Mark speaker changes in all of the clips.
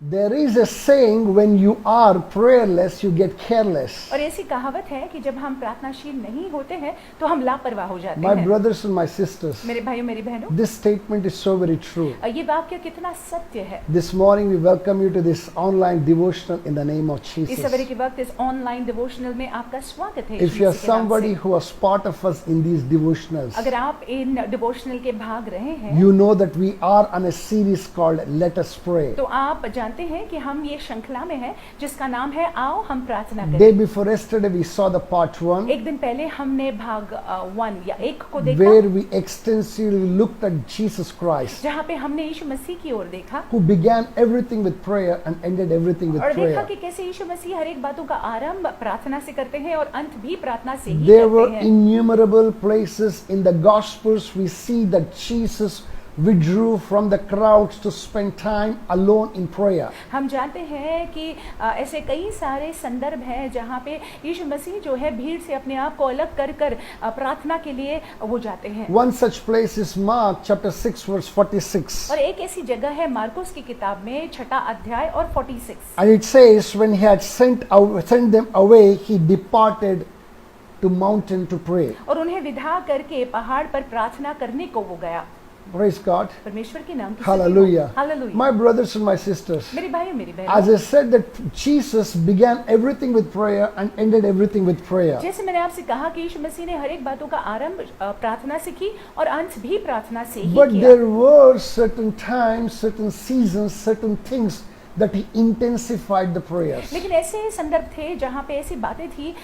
Speaker 1: There is a saying, when you are prayerless, you get careless.
Speaker 2: और ऐसी कहावत है कि जब हम प्रार्थनाशील नहीं होते हैं तो हम लापरवाह हो जाते
Speaker 1: My
Speaker 2: हैं।
Speaker 1: brothers and my sisters,
Speaker 2: मेरे भाइयों मेरी बहनों,
Speaker 1: this statement is so very true.
Speaker 2: ये वाक्य कितना सत्य है।
Speaker 1: This morning we welcome you to this online devotional in the name of
Speaker 2: इस
Speaker 1: Jesus.
Speaker 2: सवेरे के वक्त इस ऑनलाइन डिवोशनल में आपका स्वागत है।
Speaker 1: If you are
Speaker 2: यीशु के नाम
Speaker 1: somebody
Speaker 2: से।
Speaker 1: who was part of us in these devotionals,
Speaker 2: अगर आप इन डिवोशनल के भाग रहे हैं
Speaker 1: you know that we are on a series called Let Us Pray.
Speaker 2: तो आप जानते हैं कि हम ये श्रृंखला में हैं जिसका नाम है आओ हम प्रार्थना
Speaker 1: Day
Speaker 2: करें।
Speaker 1: before yesterday we saw the part 1,
Speaker 2: एक दिन पहले हमने भाग 1 या 1 को देखा,
Speaker 1: where we extensively looked at Jesus Christ,
Speaker 2: जहाँ पे हमने यीशु मसीह की ओर देखा
Speaker 1: who began everything with prayer and ended everything with
Speaker 2: और देखा
Speaker 1: prayer.
Speaker 2: कि कैसे यीशु मसीह हर एक बातों का आरंभ प्रार्थना से करते हैं और अंत भी प्रार्थना से ही
Speaker 1: There were
Speaker 2: करते हैं।
Speaker 1: innumerable places in the Gospels we see that Jesus withdrew from the crowds to spend time alone in prayer.
Speaker 2: हम जानते हैं कि ऐसे कई सारे संदर्भ हैं जहाँ पे यीशु मसीह जो है भीड़ से अपने आप को अलग कर कर प्रार्थना के लिए वो जाते हैं।
Speaker 1: One such place is Mark chapter 6 verse 46.
Speaker 2: और एक ऐसी जगह है मार्कुस की किताब में 6 अध्याय और 46।
Speaker 1: And it says, when he had sent them away, he departed to mountain to pray.
Speaker 2: और उन्हें विदा करके पहाड़ पर प्रार्थना करने को वो गया।
Speaker 1: Praise God.
Speaker 2: परमेश्वर के नाम की
Speaker 1: Hallelujah.
Speaker 2: Hallelujah.
Speaker 1: My brothers and my sisters,
Speaker 2: मेरे भाइयों मेरी
Speaker 1: as
Speaker 2: बहनों,
Speaker 1: I said that Jesus began everything with prayer and ended everything with prayer.
Speaker 2: जैसे मैंने आपसे कहा कि यीशु मसीह ने हर एक बातों का आरंभ प्रार्थना से की और अंत भी प्रार्थना से ही
Speaker 1: But
Speaker 2: किया।
Speaker 1: there were certain times, certain seasons, certain things that he intensified the prayers.
Speaker 2: लेकिन ऐसे संदर्भ थे जहाँ पे ऐसी बातें थी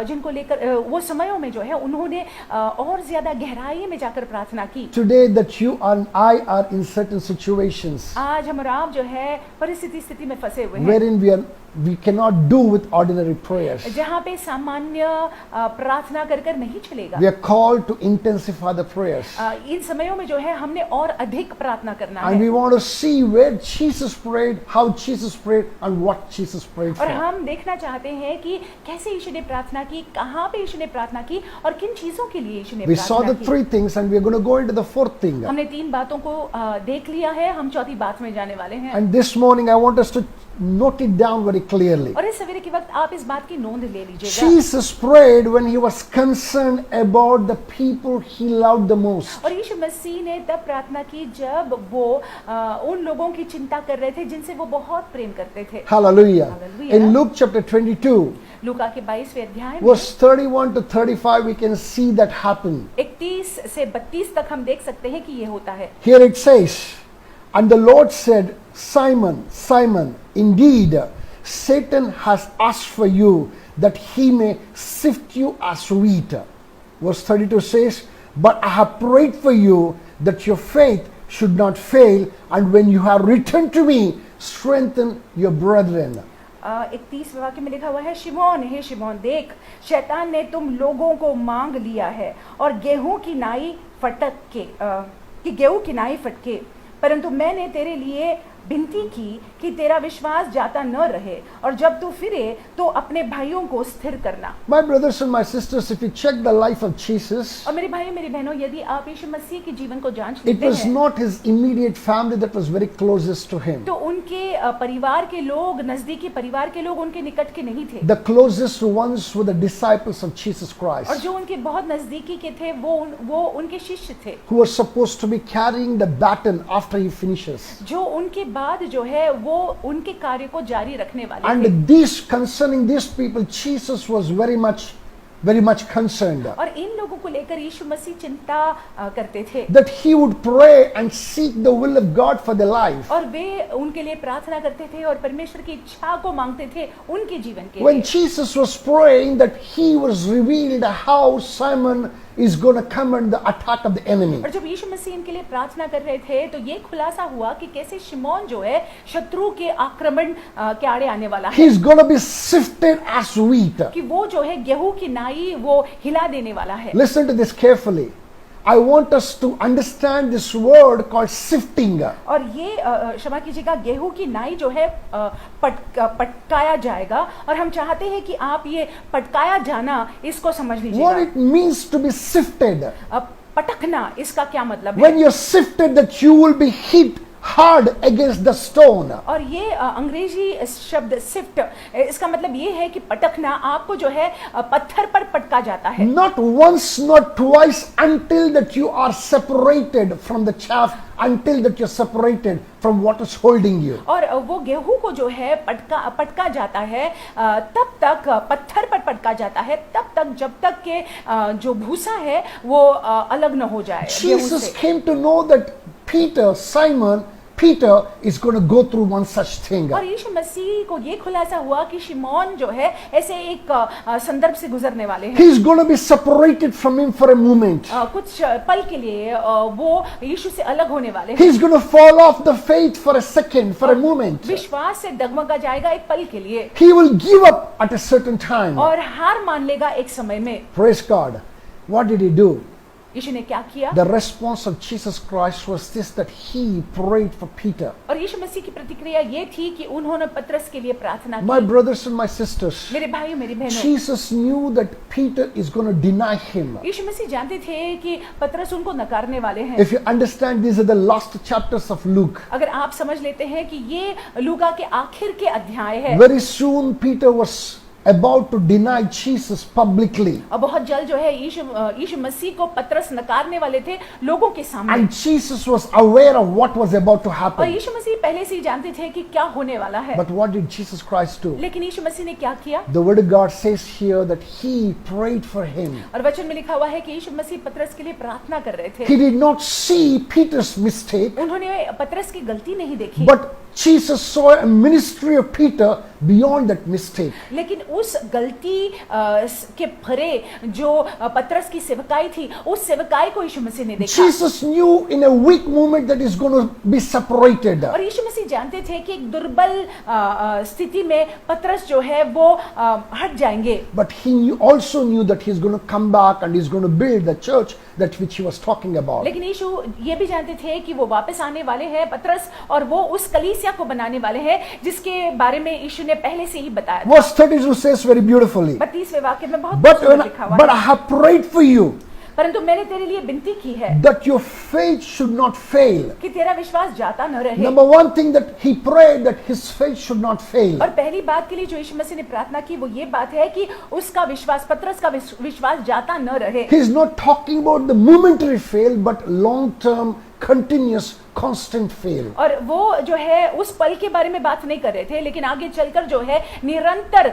Speaker 2: जिनको लेकर वो समयों में जो है उन्होंने और ज्यादा गहराई में जाकर प्रार्थना की।
Speaker 1: Today that you and I are in certain situations
Speaker 2: आज हम और आप जो है स्थिति में फंसे हुए हैं
Speaker 1: wherein we cannot do with ordinary prayers.
Speaker 2: जहाँ पे सामान्य प्रार्थना कर कर नहीं चलेगा।
Speaker 1: We are called to intensify the prayers.
Speaker 2: इन समयों में जो है हमने और अधिक प्रार्थना करना
Speaker 1: And
Speaker 2: है
Speaker 1: we want to see where Jesus prayed, how Jesus prayed, and what Jesus prayed
Speaker 2: और
Speaker 1: for.
Speaker 2: हम देखना चाहते हैं कि कैसे यीशु ने प्रार्थना की, कहाँ पे यीशु ने प्रार्थना की और किन चीजों के लिए यीशु ने
Speaker 1: We saw
Speaker 2: प्रार्थना
Speaker 1: the
Speaker 2: की।
Speaker 1: three things and we are going to go into the fourth thing.
Speaker 2: हमने 3 बातों को देख लिया है, हम चौथी बात में जाने वाले हैं।
Speaker 1: And this morning I want us to note it down very clearly.
Speaker 2: और इस सवेरे के वक्त आप इस बात की नोंद ले लीजिएगा।
Speaker 1: Jesus prayed when he was concerned about the people he loved the most.
Speaker 2: और यीशु मसीह ने तब प्रार्थना की जब वो उन लोगों की चिंता कर रहे थे जिनसे वो बहुत प्रेम करते थे।
Speaker 1: Hallelujah.
Speaker 2: Hallelujah.
Speaker 1: In Luke chapter 22,
Speaker 2: लूका के 22वें अध्याय में
Speaker 1: verse 31 to 35, we can see that happen.
Speaker 2: 31 से 32 तक हम देख सकते हैं कि ये होता है।
Speaker 1: Here it says, and the Lord said, Simon, Simon, indeed Satan has asked for you that he may sift you as wheat. Verse 32 says, but I have prayed for you that your faith should not fail, and when you have returned to me, strengthen your brethren.
Speaker 2: 31 वाक्य में लिखा हुआ है, शिमोन हे शिमोन, देख शैतान ने तुम लोगों को मांग लिया है और गेहूं की नाई फटके, परंतु मैंने तेरे लिए विनती की कि तेरा विश्वास जाता न रहे और जब तू फिरे तो अपने भाइयों को स्थिर करना।
Speaker 1: My brothers and my sisters, if you check the life of Jesus,
Speaker 2: और मेरे भाई मेरी बहनों, यदि आप यीशु मसीह के जीवन को जांच
Speaker 1: it
Speaker 2: लेते
Speaker 1: was
Speaker 2: हैं
Speaker 1: not his immediate family that was very closest to him.
Speaker 2: तो उनके परिवार के लोग, नजदीकी परिवार के लोग उनके निकट के नहीं थे।
Speaker 1: The closest ones were the disciples of Jesus
Speaker 2: और
Speaker 1: Christ,
Speaker 2: जो उनके बहुत नजदीकी के थे वो उनके शिष्य थे,
Speaker 1: who were supposed to be carrying the baton after he finishes.
Speaker 2: जो उनके बाद जो है वो उनके कार्य को जारी रखने वाले थे।
Speaker 1: And this, concerning these people, Jesus was very much concerned
Speaker 2: और इन लोगों को लेकर यीशु मसीह चिंता करते थे
Speaker 1: that he would pray and seek the will of God for their life.
Speaker 2: और वे उनके लिए प्रार्थना करते थे और परमेश्वर की इच्छा को मांगते थे उनके जीवन के
Speaker 1: When
Speaker 2: लिए।
Speaker 1: Jesus was praying, that he was revealed how Simon is going to come under the attack of the enemy.
Speaker 2: और जब यीशु मसीह इनके लिए प्रार्थना कर रहे थे तो ये खुलासा हुआ कि कैसे शिमोन जो है शत्रु के आक्रमण के आड़े आने वाला है,
Speaker 1: He's going to be sifted as wheat.
Speaker 2: कि वो जो है गेहूं की नाई वो हिला देने वाला है।
Speaker 1: Listen to this carefully. I want us to understand this word called sifting.
Speaker 2: और ये क्षमा कीजिएगा, गेहूं की नाई जो है पटकाया जाएगा और हम चाहते हैं कि आप ये पटकाया जाना इसको समझ
Speaker 1: What
Speaker 2: लीजिएगा।
Speaker 1: it means to be sifted.
Speaker 2: पटकना इसका क्या मतलब है?
Speaker 1: When you're sifted, that you will be hit hard against the stone.
Speaker 2: और ये अंग्रेजी शब्द सिफ्ट, इसका मतलब ये है कि पटकना, आपको जो है पत्थर पर पटका जाता है।
Speaker 1: Not once, not twice, until that you are separated from the chaff, until that you're separated from what is holding you.
Speaker 2: और वो गेहूं को जो है पटका जाता है, तब तक पत्थर पर पटका जाता है, तब तक जब तक के जो भूसा है वो अलग न हो जाए गेहूं
Speaker 1: Jesus
Speaker 2: से।
Speaker 1: came to know that Peter is going to go through one such thing.
Speaker 2: और यीशु मसीह को ये खुलासा हुआ कि शिमोन जो है ऐसे एक संदर्भ से गुजरने वाले हैं।
Speaker 1: He's going to be separated from him for a moment.
Speaker 2: कुछ पल के लिए वो यीशु से अलग होने वाले हैं।
Speaker 1: He's going to fall off the faith for a second, for a moment.
Speaker 2: विश्वास से डगमगा जाएगा एक पल के लिए,
Speaker 1: He will give up at a certain time.
Speaker 2: और हार मान लेगा एक समय में।
Speaker 1: Praise God. What did he do?
Speaker 2: यीशु ने क्या किया?
Speaker 1: The response of Jesus Christ was this, that he prayed for Peter.
Speaker 2: और यीशु मसीह की प्रतिक्रिया ये थी कि उन्होंने पतरस के लिए प्रार्थना
Speaker 1: My
Speaker 2: की।
Speaker 1: brothers and my sisters,
Speaker 2: मेरे भाइयों मेरी बहनों,
Speaker 1: Jesus knew that Peter is going to deny him.
Speaker 2: यीशु मसीह जानते थे कि पतरस उनको नकारने वाले हैं।
Speaker 1: If you understand, these are the last chapters of Luke.
Speaker 2: अगर आप समझ लेते हैं कि ये लूका के आखिर के अध्याय है,
Speaker 1: Very soon Peter was about to deny Jesus publicly.
Speaker 2: और बहुत जल्द जो है यीशु मसीह को पतरस नकारने वाले थे लोगों के सामने।
Speaker 1: And Jesus was aware of what was about to
Speaker 2: और
Speaker 1: happen.
Speaker 2: यीशु मसीह पहले से ही जानते थे कि क्या होने वाला है।
Speaker 1: But what did Jesus Christ do?
Speaker 2: लेकिन यीशु मसीह ने क्या किया?
Speaker 1: The word of God says here that he prayed for him.
Speaker 2: और वचन में लिखा हुआ है कि यीशु मसीह पतरस के लिए प्रार्थना कर रहे थे।
Speaker 1: He did not see Peter's mistake,
Speaker 2: उन्होंने पतरस की गलती नहीं देखी,
Speaker 1: but Jesus saw a ministry of Peter beyond that mistake.
Speaker 2: लेकिन उस गलती के परे जो पतरस की सेवकाई थी, उस सेवकाई को यीशु मसीह ने देखा।
Speaker 1: Jesus knew in a weak moment that he's going to be separated.
Speaker 2: और यीशु मसीह जानते थे कि एक दुर्बल स्थिति में पतरस जो है वो हट जाएंगे।
Speaker 1: But he also knew that he's going to come back and he's going to build the church that which he was talking about.
Speaker 2: लेकिन यीशु ये भी जानते थे कि वो वापस आने वाले हैं पतरस, और वो उस कलीसिया को बनाने वाले हैं जिसके बारे में यीशु ने पहले से ही बताया था।
Speaker 1: Verse 32 says very beautifully,
Speaker 2: 32वें वाक्य में बहुत
Speaker 1: but
Speaker 2: सुंदर लिखा हुआ
Speaker 1: I
Speaker 2: है,
Speaker 1: have prayed for you
Speaker 2: परंतु मैंने तेरे लिए विनती की है
Speaker 1: that your faith should not fail.
Speaker 2: कि तेरा विश्वास जाता न रहे।
Speaker 1: Number one thing that he prayed, that his faith should not fail.
Speaker 2: और पहली बात के लिए जो यीशु मसीह ने प्रार्थना की वो ये बात है कि उसका विश्वास, पतरस का विश्वास जाता न रहे।
Speaker 1: He is not talking about the momentary fail, but long-term, continuous, constant fail.
Speaker 2: और वो जो है उस पल के बारे में बात नहीं कर रहे थे, लेकिन आगे चलकर जो है निरंतर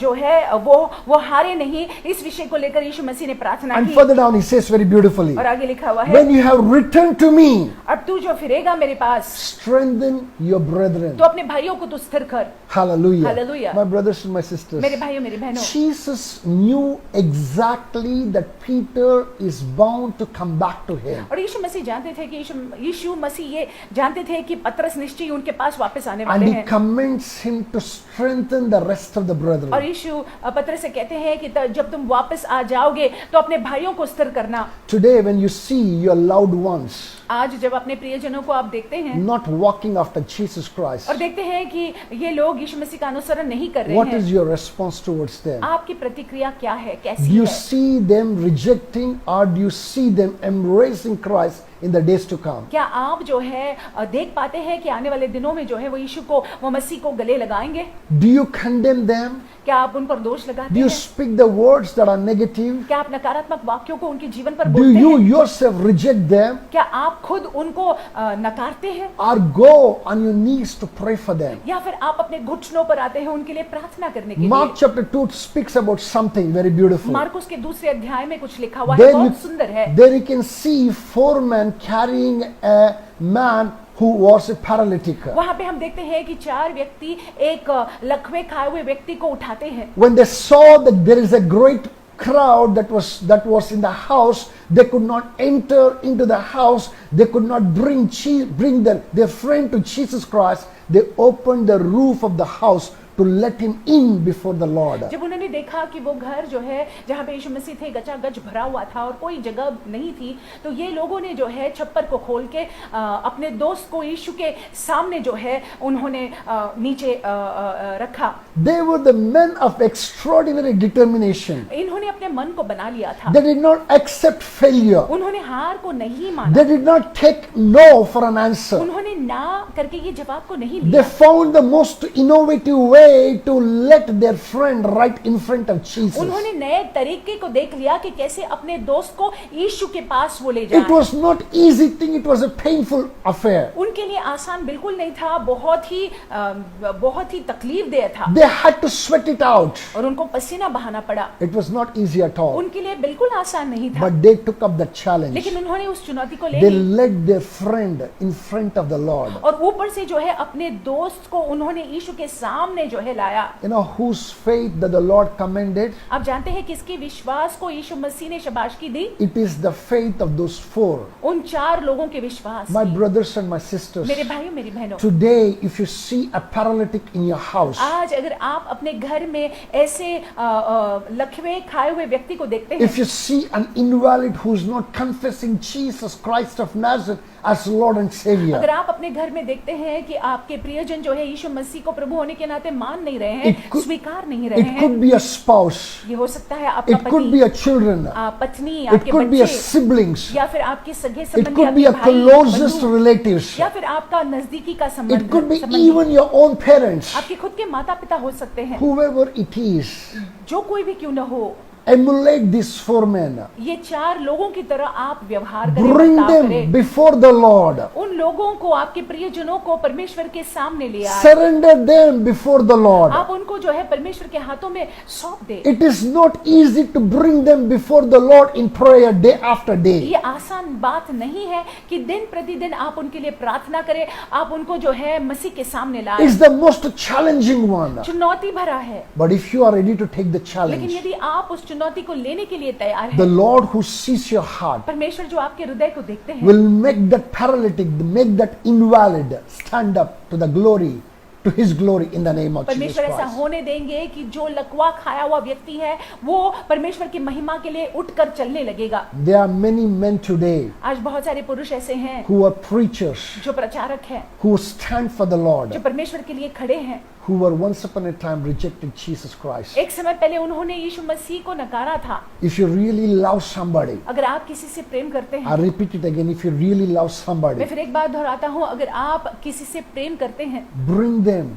Speaker 2: जो है वो हारे नहीं, इस विषय को लेकर यीशु मसीह ने प्रार्थना
Speaker 1: And
Speaker 2: की।
Speaker 1: further down he says very beautifully,
Speaker 2: और आगे लिखा हुआ है,
Speaker 1: when you have returned to me,
Speaker 2: अब तू जो फिरेगा मेरे पास
Speaker 1: strengthen your brethren.
Speaker 2: तो अपने भाइयों को तू स्थिर कर।
Speaker 1: Hallelujah.
Speaker 2: Hallelujah.
Speaker 1: My brothers and my sisters,
Speaker 2: मेरे भाइयों मेरी बहनों,
Speaker 1: Jesus knew exactly that Peter is bound to come back to him.
Speaker 2: और यीशु मसीह जानते थे कि यीशु मसीह ये जानते थे कि पतरस निश्चय उनके पास वापस आने
Speaker 1: And
Speaker 2: वाले
Speaker 1: he
Speaker 2: हैं।
Speaker 1: commends him to strengthen the rest of the
Speaker 2: और
Speaker 1: brethren.
Speaker 2: यीशु पतरस से कहते हैं कि जब तुम वापस आ जाओगे तो अपने भाइयों को स्थिर करना।
Speaker 1: Today when you see your loved ones
Speaker 2: आज जब अपने प्रियजनों को आप देखते हैं
Speaker 1: not walking after Jesus Christ,
Speaker 2: और देखते हैं कि ये लोग यीशु मसीह का अनुसरण नहीं कर रहे
Speaker 1: what
Speaker 2: हैं,
Speaker 1: is your response towards them?
Speaker 2: आपकी प्रतिक्रिया क्या है,
Speaker 1: Do
Speaker 2: कैसी
Speaker 1: you
Speaker 2: है?
Speaker 1: see them rejecting or do you see them embracing Christ in the days to come?
Speaker 2: क्या आप जो है देख पाते हैं कि आने वाले दिनों में जो है वो मसीह को गले लगाएंगे?
Speaker 1: Do you condemn them?
Speaker 2: क्या आप उन पर दोष लगाते
Speaker 1: Do you
Speaker 2: हैं?
Speaker 1: speak the words that are negative?
Speaker 2: क्या आप नकारात्मक वाक्यों को उनके जीवन पर
Speaker 1: Do
Speaker 2: बोलते
Speaker 1: you
Speaker 2: हैं?
Speaker 1: yourself reject them
Speaker 2: क्या आप खुद उनको नकारते हैं,
Speaker 1: or go on your knees to pray for them?
Speaker 2: या फिर आप अपने घुटनों पर आते हैं उनके लिए प्रार्थना करने के
Speaker 1: Mark
Speaker 2: लिए?
Speaker 1: chapter 2 speaks about something very beautiful.
Speaker 2: Marcus के दूसरे अध्याय में कुछ लिखा हुआ है,
Speaker 1: There
Speaker 2: बहुत
Speaker 1: you,
Speaker 2: सुंदर है।
Speaker 1: there you can see 4 men carrying a man who was a paralytic.
Speaker 2: वहां पे हम देखते हैं कि 4 व्यक्ति एक लकवे खाए हुए व्यक्ति को उठाते हैं।
Speaker 1: When they saw that there is a great crowd that was in the house, they could not enter into the house, they could not bring their friend to Jesus Christ. They opened the roof of the house to let him in before the Lord.
Speaker 2: जब उन्होंने देखा कि वो घर जो है जहाँ पे यीशु मसीह थे गचागच भरा हुआ था और कोई जगह नहीं थी, तो ये लोगों ने जो है छप्पर को खोल के अपने दोस्त को यीशु के सामने जो है उन्होंने नीचे रखा।
Speaker 1: They were the men of extraordinary determination.
Speaker 2: इन्होंने अपने मन को बना लिया था,
Speaker 1: They did not accept failure.
Speaker 2: उन्होंने हार को नहीं माना,
Speaker 1: They did not take no for an answer.
Speaker 2: उन्होंने ना करके ये जवाब को नहीं
Speaker 1: They
Speaker 2: लिया।
Speaker 1: found the most innovative way to let their friend right in front of Jesus.
Speaker 2: उन्होंने नए तरीके को देख लिया कि कैसे अपने दोस्त को यीशु के पास वो ले
Speaker 1: It
Speaker 2: जाएं।
Speaker 1: was not easy thing, it was a painful affair.
Speaker 2: उनके लिए आसान बिल्कुल नहीं था, बहुत ही तकलीफ देह था
Speaker 1: They had to sweat it out.
Speaker 2: और उनको पसीना बहाना पड़ा।
Speaker 1: It was not easy at all.
Speaker 2: उनके लिए बिल्कुल आसान नहीं था,
Speaker 1: But they took up the challenge.
Speaker 2: लेकिन उन्होंने उस चुनौती को ले
Speaker 1: They
Speaker 2: Lee
Speaker 1: led their friend in front of the Lord.
Speaker 2: और ऊपर से जो है अपने दोस्त को उन्होंने यीशु के सामने जो है लाया।
Speaker 1: You know whose faith that the Lord commended?
Speaker 2: आप जानते हैं किसके विश्वास को यीशु मसीह ने शाबाशी दी?
Speaker 1: It is the faith of those four.
Speaker 2: उन 4 लोगों के विश्वास
Speaker 1: My
Speaker 2: की।
Speaker 1: brothers and my sisters,
Speaker 2: मेरे भाइयों मेरी बहनों,
Speaker 1: today if you see a paralytic in your house,
Speaker 2: आज अगर आप अपने घर में ऐसे लकवे खाए हुए व्यक्ति को देखते हैं,
Speaker 1: if you see an invalid who is not confessing Jesus Christ of Nazareth as Lord and Savior,
Speaker 2: अगर आप अपने घर में देखते हैं कि आपके प्रियजन जो है यीशु मसीह को प्रभु होने के नाते मान नहीं रहे हैं,
Speaker 1: It could-
Speaker 2: स्वीकार नहीं रहे
Speaker 1: it
Speaker 2: हैं,
Speaker 1: could be a spouse,
Speaker 2: ये हो सकता है आपका
Speaker 1: it could be
Speaker 2: पति,
Speaker 1: a children,
Speaker 2: पत्नी,
Speaker 1: it
Speaker 2: आपके
Speaker 1: could be a
Speaker 2: बच्चे,
Speaker 1: siblings,
Speaker 2: या फिर आपके सगे
Speaker 1: it
Speaker 2: संबंधी,
Speaker 1: could be a
Speaker 2: आपके भाई,
Speaker 1: closest
Speaker 2: बंधु,
Speaker 1: relatives,
Speaker 2: या फिर आपका नजदीकी का संबंध,
Speaker 1: it could be
Speaker 2: संबंधी,
Speaker 1: even your own parents,
Speaker 2: आपके खुद के माता पिता हो सकते हैं,
Speaker 1: whoever it is.
Speaker 2: जो कोई भी क्यों न हो।
Speaker 1: Emulate these four men.
Speaker 2: ये 4 लोगों की तरह आप व्यवहार करें,
Speaker 1: Bring
Speaker 2: बर्ताव
Speaker 1: them
Speaker 2: करें।
Speaker 1: before the Lord.
Speaker 2: उन लोगों को, आपके प्रियजनों को परमेश्वर के सामने ले आए।
Speaker 1: Surrender them before the Lord.
Speaker 2: आप उनको जो है परमेश्वर के हाथों में सौंप दे।
Speaker 1: It is not easy to bring them before the Lord in prayer day after day.
Speaker 2: ये आसान बात नहीं है कि दिन प्रतिदिन आप उनके लिए प्रार्थना करें, आप उनको जो है मसीह के सामने लाएं।
Speaker 1: It's the most challenging one.
Speaker 2: चुनौती भरा है,
Speaker 1: But if you are ready to take the
Speaker 2: लेकिन
Speaker 1: challenge,
Speaker 2: यदि आप उस चुनौती को लेने के लिए तैयार
Speaker 1: the
Speaker 2: हैं,
Speaker 1: Lord who sees your heart
Speaker 2: परमेश्वर जो आपके हृदय को देखते हैं,
Speaker 1: will make that paralytic, make that invalid stand up to the glory, to his glory in the name of Jesus
Speaker 2: परमेश्वर ऐसा
Speaker 1: Christ.
Speaker 2: होने देंगे कि जो लकवा खाया हुआ व्यक्ति है वो परमेश्वर की महिमा के लिए उठकर चलने लगेगा।
Speaker 1: There are many men today
Speaker 2: आज बहुत सारे पुरुष ऐसे हैं
Speaker 1: who are preachers,
Speaker 2: जो प्रचारक हैं,
Speaker 1: who stand for the Lord,
Speaker 2: जो परमेश्वर के लिए खड़े हैं।
Speaker 1: who were once upon a time rejected Jesus Christ.
Speaker 2: एक समय पहले उन्होंने यीशु मसीह को नकारा था।
Speaker 1: If you really love somebody,
Speaker 2: अगर आप किसी से प्रेम करते
Speaker 1: I
Speaker 2: हैं,
Speaker 1: repeat it again, if you really love
Speaker 2: मैं
Speaker 1: somebody,
Speaker 2: फिर एक बात दोहराता हूँ, अगर आप किसी से प्रेम करते हैं
Speaker 1: bring them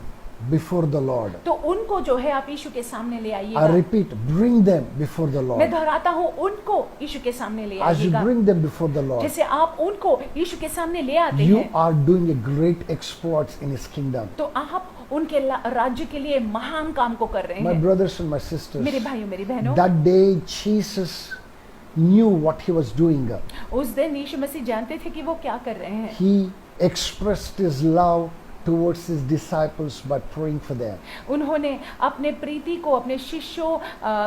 Speaker 1: before the Lord.
Speaker 2: तो उनको जो है आप यीशु के सामने ले
Speaker 1: I
Speaker 2: आइएगा।
Speaker 1: repeat, bring them before the
Speaker 2: मैं
Speaker 1: Lord.
Speaker 2: दोहराता हूँ, उनको यीशु के सामने ले
Speaker 1: As you
Speaker 2: आइएगा।
Speaker 1: bring them before the Lord,
Speaker 2: जैसे आप उनको यीशु के सामने ले आते
Speaker 1: you
Speaker 2: हैं,
Speaker 1: are doing a great exploits in His kingdom.
Speaker 2: तो आप उनके राज्य के लिए महान काम को कर रहे
Speaker 1: My
Speaker 2: हैं।
Speaker 1: brothers and my sisters,
Speaker 2: मेरे भाइयों मेरी बहनों,
Speaker 1: that day Jesus knew what He was doing.
Speaker 2: उस दिन यीशु मसीह जानते थे कि वो क्या कर रहे हैं।
Speaker 1: He expressed His love towards His disciples by praying for them.
Speaker 2: उन्होंने अपने प्रीति को अपने शिष्यों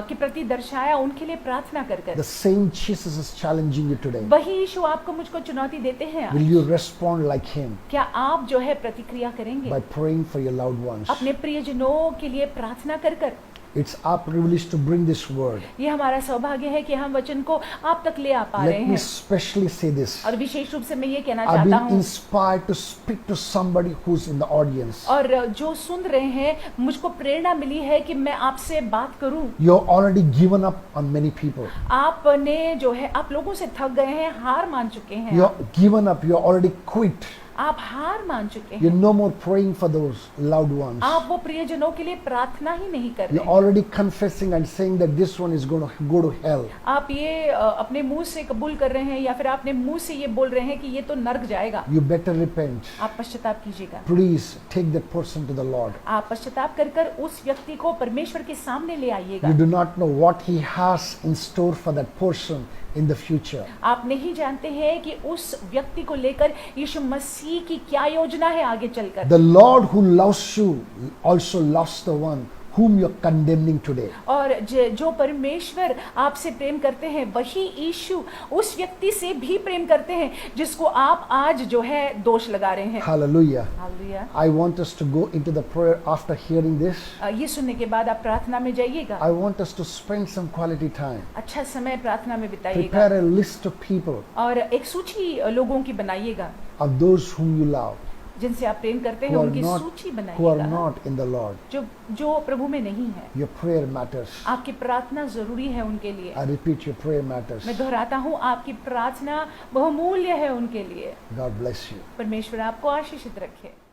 Speaker 2: के प्रति दर्शाया, उनके लिए प्रार्थना कर कर।
Speaker 1: The same Jesus is challenging you today.
Speaker 2: वही यीशु आपको मुझको चुनौती देते हैं।
Speaker 1: Will you respond like Him
Speaker 2: क्या आप जो है प्रतिक्रिया करेंगे
Speaker 1: by praying for your loved ones?
Speaker 2: अपने प्रियजनों के लिए प्रार्थना कर कर?
Speaker 1: It's our privilege to bring this word.
Speaker 2: ये हमारा सौभाग्य है कि हम वचन को आप तक ले आ पा रहे
Speaker 1: Let me
Speaker 2: हैं।
Speaker 1: specially say this.
Speaker 2: और विशेष रूप से मैं ये कहना
Speaker 1: I've
Speaker 2: चाहता
Speaker 1: been
Speaker 2: हूँ,
Speaker 1: inspired to speak to somebody who's in the audience.
Speaker 2: और जो सुन रहे हैं, मुझको प्रेरणा मिली है कि मैं आपसे बात करूं।
Speaker 1: You're already given up on many people.
Speaker 2: आपने जो है, आप लोगों से थक गए हैं, हार मान चुके हैं,
Speaker 1: You're given up. You're already quit.
Speaker 2: आप हार मान चुके
Speaker 1: You're
Speaker 2: हैं,
Speaker 1: no more praying for those loved ones.
Speaker 2: आप वो प्रियजनों के लिए प्रार्थना ही नहीं कर
Speaker 1: You're
Speaker 2: रहे।
Speaker 1: already confessing and saying that this one is going to go to hell.
Speaker 2: आप ये अपने मुंह से कबूल कर रहे हैं या फिर अपने मुंह से ये बोल रहे हैं कि ये तो नर्क जाएगा।
Speaker 1: You better repent.
Speaker 2: आप पश्चाताप कीजिएगा।
Speaker 1: Please take that person to the Lord.
Speaker 2: आप पश्चाताप कर कर उस व्यक्ति को परमेश्वर के सामने ले आइएगा।
Speaker 1: You do not know what He has in store for that person in the future.
Speaker 2: आप नहीं जानते हैं कि उस व्यक्ति को लेकर यीशु मसीह की क्या योजना है आगे चलकर।
Speaker 1: The Lord who loves you also loves the one whom you're condemning today.
Speaker 2: और जो परमेश्वर आपसे प्रेम करते हैं वही यीशु उस व्यक्ति से भी प्रेम करते हैं जिसको आप आज जो है दोष लगा रहे हैं।
Speaker 1: Hallelujah.
Speaker 2: Hallelujah.
Speaker 1: I want us to go into the prayer after hearing this.
Speaker 2: ये सुनने के बाद आप प्रार्थना में जाइएगा।
Speaker 1: I want us to spend some quality time.
Speaker 2: अच्छा समय प्रार्थना में बिताइएगा
Speaker 1: Prepare a list of people,
Speaker 2: और एक सूची लोगों की बनाइएगा
Speaker 1: of those whom you love,
Speaker 2: जिनसे आप प्रेम करते हैं,
Speaker 1: who are
Speaker 2: उनकी
Speaker 1: not,
Speaker 2: सूची
Speaker 1: who are
Speaker 2: बनाइएगा
Speaker 1: not in the Lord.
Speaker 2: जो प्रभु में नहीं है।
Speaker 1: Your prayer matters.
Speaker 2: आपकी प्रार्थना जरूरी है उनके लिए।
Speaker 1: I repeat, your prayer matters.
Speaker 2: मैं दोहराता हूँ, आपकी प्रार्थना बहुमूल्य है उनके लिए।
Speaker 1: God bless you.
Speaker 2: परमेश्वर आपको आशीषित रखे।